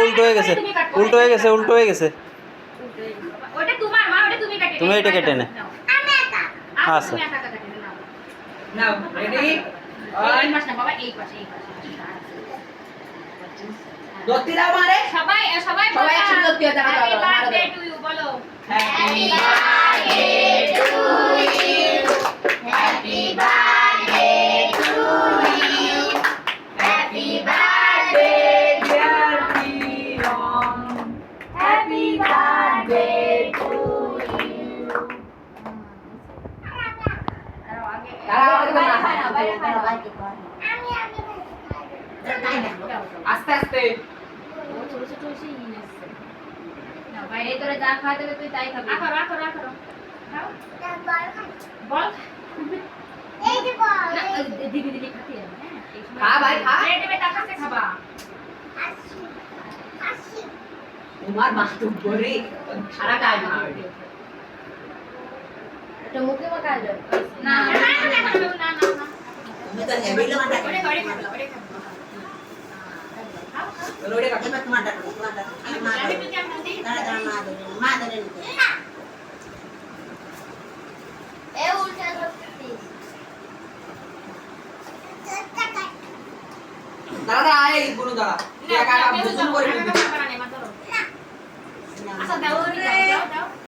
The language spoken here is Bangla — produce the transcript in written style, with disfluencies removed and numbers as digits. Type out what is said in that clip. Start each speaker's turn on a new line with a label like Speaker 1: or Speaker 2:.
Speaker 1: উল্টো হয়ে গেছে, উল্টো হয়ে গেছে, উল্টো হয়ে গেছে।
Speaker 2: ওটা তোমার মা, ওটা তুমি কাটে।
Speaker 1: তুমি এটা কেটে নে। আচ্ছা
Speaker 3: নাও রেডি
Speaker 2: এই পাশ না বাবা, এই পাশে, এই পাশে।
Speaker 3: দত্তি দাও মারে
Speaker 2: সবাই সবাই
Speaker 3: সবাই একসাথে দত্তি দাও।
Speaker 2: হ্যাপি বার্থডে টু ইউ বলো।
Speaker 3: Happy
Speaker 2: birthday to you, happy birthday to you, happy birthday
Speaker 3: dear Priyam,
Speaker 2: happy birthday to you.
Speaker 3: দাঁড়াও আস্তে আস্তে
Speaker 2: বাইরে তোরা যা খাওয়া দেবে তুই তাই খাবি। আখরো আখরো আখরো খাও বল। এই যে বল না, দিদি দিদি খাতি হ্যাঁ এই সময়
Speaker 3: খা ভাই, খা।
Speaker 2: প্লেটে মে তার কাছে খাবা।
Speaker 3: তোমার মা তো বড়ি সারা টাইম খাবে।
Speaker 2: এটা মুখে মাখা দাও। না না না না না না
Speaker 3: তুমি তো হেভি লো মাটা
Speaker 2: ওরে ওরে খাবো ওরে খাবো।
Speaker 3: রোড়ে কাটে দাদা আয় গুলো দাদা তুই একা একা বুঝুন করে দিবি।
Speaker 2: আচ্ছা দাও দাও দাও